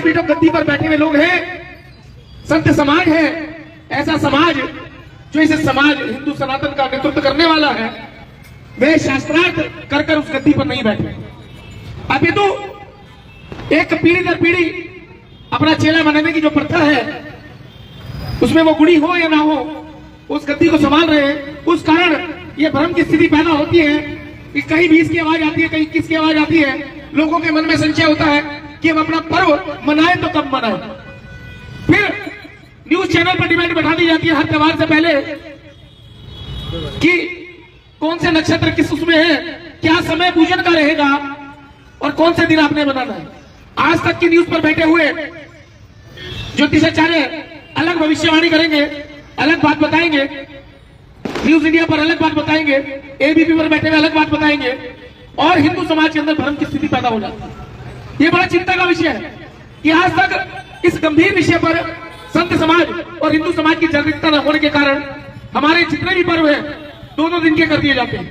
व्यासपीठों गद्दी पर बैठे हुए लोग हैं, संत समाज है, ऐसा समाज जो इस समाज हिंदू सनातन का नेतृत्व करने वाला है, वे शास्त्रार्थ कर कर उस गद्दी पर नहीं बैठे। अभी तो एक पीढ़ी दर पीढ़ी अपना चेला बनाने की जो प्रथा है, उसमें वो गुड़ी हो या ना हो, उस गद्दी को संभाल रहे हैं। उस कारण ये भ्रम की स्थिति पैदा होती है कि कहीं 20 की आवाज आती है, कहीं 21 की आवाज आती है। लोगों के मन में संशय होता है कि हम अपना पर्व मनाए तो कब मनाए। फिर न्यूज चैनल पर डिमांड बैठा दी जाती है हर त्योहार से पहले कि कौन से नक्षत्र किस उसमें है, क्या समय पूजन का रहेगा और कौन से दिन आपने मनाना है। आज तक की न्यूज पर बैठे हुए ज्योतिषाचार्य अलग भविष्यवाणी करेंगे, अलग बात बताएंगे, न्यूज इंडिया पर अलग बात बताएंगे, एबीपी पर बैठे हुए अलग बात बताएंगे, और हिंदू समाज के अंदर भ्रम की स्थिति पैदा हो जाती है। ये बड़ा चिंता का विषय है कि आज तक इस गंभीर विषय पर संत समाज और हिंदू समाज की जागरूकता न होने के कारण हमारे जितने भी पर्व हैं दोनों दिन के कर दिए जाते हैं।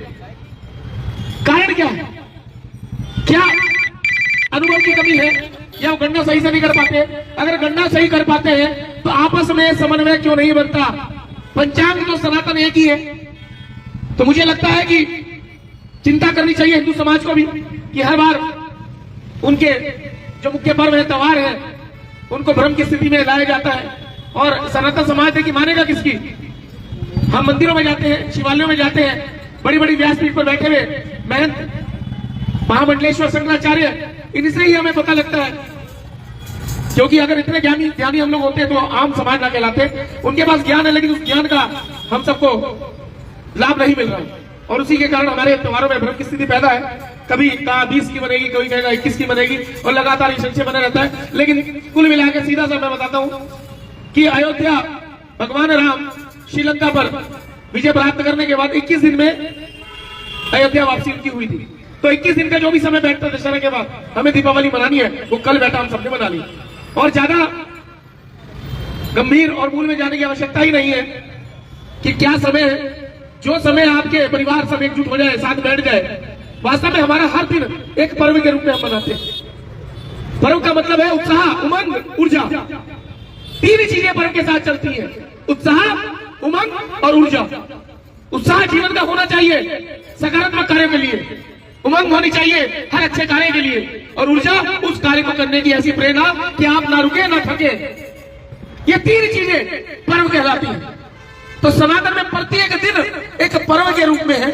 कारण क्या है? क्या अनुभव की कमी है या वो गणना सही से नहीं कर पाते? अगर गणना सही कर पाते हैं तो आपस में समन्वय क्यों नहीं बनता? पंचांग तो सनातन एक ही है। तो मुझे लगता है कि चिंता करनी चाहिए हिंदू समाज को भी कि हर बार उनके जो मुख्य पर्व है, त्योहार है, उनको भ्रम की स्थिति में लाया जाता है। और सनातन समाज देखिए मानेगा किसकी? हम मंदिरों में जाते हैं, शिवालयों में जाते हैं, बड़ी बड़ी व्यासपीठ पर बैठे हुए महंत महामंडलेश्वर शंकराचार्य, इनसे ही हमें पता लगता है। क्योंकि अगर इतने ज्ञानी हम लोग होते तो आम समाज ना कहलाते। उनके पास ज्ञान है लेकिन उस ज्ञान का हम सबको लाभ नहीं मिल रहा है, और उसी के कारण हमारे त्योहारों में भ्रम की स्थिति पैदा है। कभी कहा 20 की बनेगी, कोई कहेगा 21 की बनेगी, और लगातार ये संशय बना रहता है। लेकिन कुल मिलाकर सीधा सा मैं बताता हूं कि अयोध्या भगवान राम श्रीलंका पर विजय प्राप्त करने के बाद 21 दिन में अयोध्या वापसी उनकी हुई थी। तो 21 दिन का जो भी समय बैठता दशहरा के बाद हमें दीपावली मनानी है, वो कल बैठा हम सबने मना ली। और ज्यादा गंभीर और मूल में जाने की आवश्यकता ही नहीं है कि क्या समय है। जो समय आपके परिवार सब एकजुट हो जाए, साथ बैठ जाए, वास्तव में हमारा हर दिन एक पर्व के रूप में हम मनाते हैं। पर्व का मतलब है उत्साह, उमंग, ऊर्जा। तीन चीजें पर्व के साथ चलती हैं, उत्साह, उमंग और ऊर्जा। उत्साह जीवन का होना चाहिए सकारात्मक कार्यों के लिए, उमंग होनी चाहिए हर अच्छे कार्य के लिए, और ऊर्जा उस कार्य को करने की ऐसी प्रेरणा कि आप ना रुके ना थके। ये तीन चीजें पर्व कहलाती हैं। तो सनातन में प्रत्येक दिन एक पर्व के रूप में है।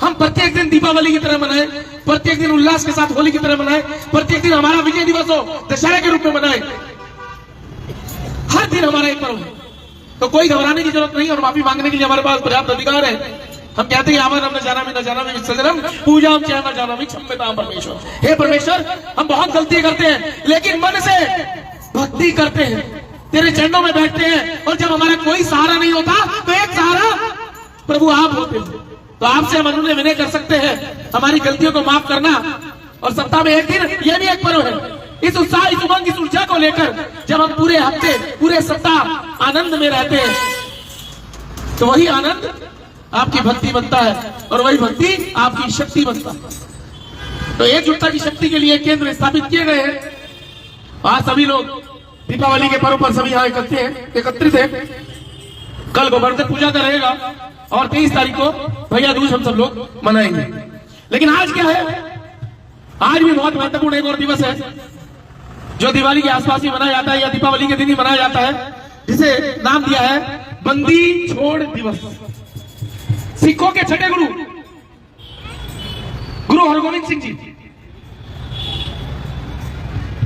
हम प्रत्येक दिन दीपावली की तरह मनाएं, प्रत्येक दिन उल्लास के साथ होली की तरह मनाएं, प्रत्येक दिन हमारा विजय दिवस हो दशहरा के रूप में मनाएं। हर दिन हमारा एक पर्व है, तो कोई घबराने की जरूरत नहीं, और माफी मांगने के लिए हमारे पास पर्याप्त अधिकार है। हम कहते हैं आवर न जाना में सजनम पूजा हम चाहे न जाना में क्षम्यताम परमेश्वर। हे परमेश्वर, हम बहुत गलती करते हैं लेकिन मन से भक्ति करते हैं, तेरे चरणों में बैठते हैं, और जब हमारा कोई सहारा नहीं होता तो एक सहारा प्रभु आप होते हैं। तो आपसे हम अनुनय विनय कर सकते हैं हमारी गलतियों को माफ करना। और सप्ताह में एक दिन यह भी एक पर्व है। इस उत्साह, इस उमंग, इस ऊर्जा को लेकर जब हम पूरे हफ्ते, पूरे सप्ताह आनंद में रहते हैं, तो वही आनंद आपकी भक्ति बनता है, और वही भक्ति आपकी शक्ति बनता है। तो एकजुटता की शक्ति के लिए केंद्र स्थापित किए गए हैं। आज सभी लोग दीपावली के पर्व पर सभी यहाँ एकत्रित है। कल गोवर्धन पूजा का रहेगा और 23 तारीख को भैया दूज हम सब लोग मनाएंगे। लेकिन आज क्या है? आज भी बहुत महत्वपूर्ण एक और दिवस है जो दिवाली के आसपास ही मनाया जाता है या दीपावली के दिन ही मनाया जाता है, जिसे नाम दिया है बंदी छोड़ दिवस। सिखों के छठे गुरु हरगोविंद सिंह जी,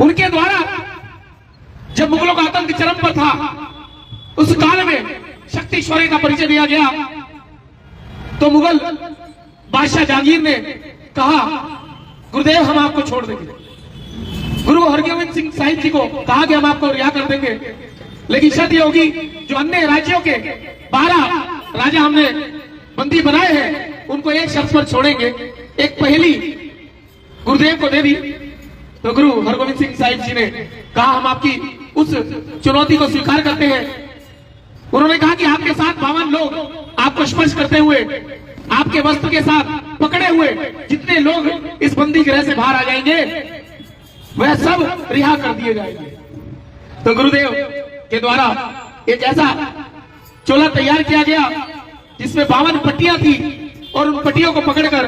उनके द्वारा जब मुगलों का आतंक चरम पर था, उस काल में शक्ति शौर्य का परिचय दिया गया, तो मुगल बादशाह जहांगीर ने कहा गुरुदेव हम आपको छोड़ देंगे। गुरु हरगोविंद सिंह साहिब जी को कहा कि हम आपको रिहा कर देंगे, लेकिन शर्त यह होगी जो अन्य राज्यों के 12 राजा हमने बंदी बनाए हैं उनको एक शर्त पर छोड़ेंगे। एक पहेली गुरुदेव को दे दी, तो गुरु हरगोविंद सिंह साहिब जी ने कहा हम आपकी उस चुनौती को स्वीकार करते हैं। उन्होंने कहा कि आपके साथ 52 लोग आपको स्पर्श करते हुए, आपके वस्त्र के साथ पकड़े हुए जितने लोग इस बंदी गृह से बाहर आ जाएंगे वह सब रिहा कर दिए जाएंगे। तो गुरुदेव के द्वारा एक ऐसा चोला तैयार किया गया जिसमें 52 पट्टियां थी और उन पट्टियों को पकड़कर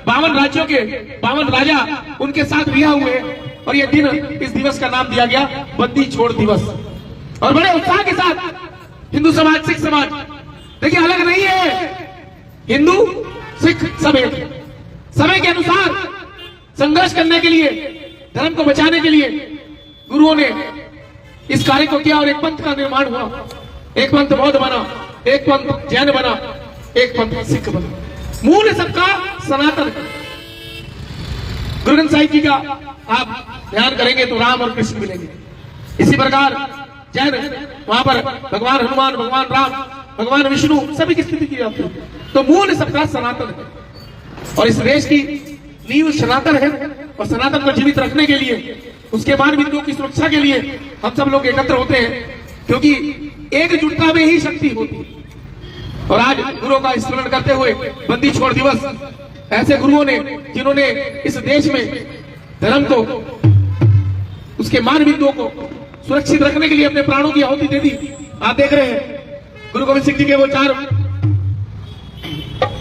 52 राज्यों के 52 राजा उनके साथ रिहा हुए और ये दिन, इस दिवस का नाम दिया गया बंदी छोड़ दिवस। और बड़े उत्साह के साथ हिंदू समाज, सिख समाज, देखिए अलग नहीं है, हिंदू सिख सब एक, समय के अनुसार संघर्ष करने के लिए, धर्म को बचाने के लिए गुरुओं ने इस कार्य को किया और एक पंथ का निर्माण हुआ। एक पंथ बौद्ध बना, एक पंथ जैन बना, एक पंथ सिख बना। मूल सबका सनातन। गुरु ग्रंथ साहिब जी का आप ध्यान करेंगे तो राम और कृष्ण मिलेंगे। इसी प्रकार जैन, वहां पर भगवान हनुमान, भगवान राम, भगवान विष्णु सभी की स्थिति की जाती है। तो मूल सबका सनातन है और इस देश की नींव सनातन है और सनातन को जीवित रखने के लिए, उसके मान बिंदुओं की सुरक्षा के लिए हम सब लोग एकत्र होते हैं, क्योंकि एकजुटता में ही शक्ति होती है। और आज गुरुओं का स्मरण करते हुए बंदी छोड़ दिवस, ऐसे गुरुओं ने जिन्होंने इस देश में धर्म को, उसके मान बिंदुओं को सुरक्षित रखने के लिए अपने प्राणों की आहुति दे दी। आप देख रहे हैं गुरु गोविंद सिंह जी के वो 4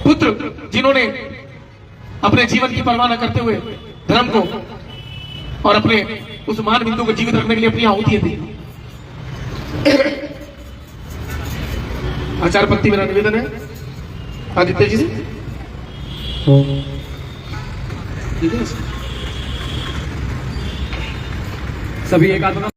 पुत्र जिन्होंने अपने जीवन की परवाह न करते हुए धर्म को और अपने उस मान बिंदु को जीवित रखने के लिए अपनी आहुतियां दी। आचार्य पत्ती मेरा निवेदन है आदित्य जी से। सभी एक आत्मा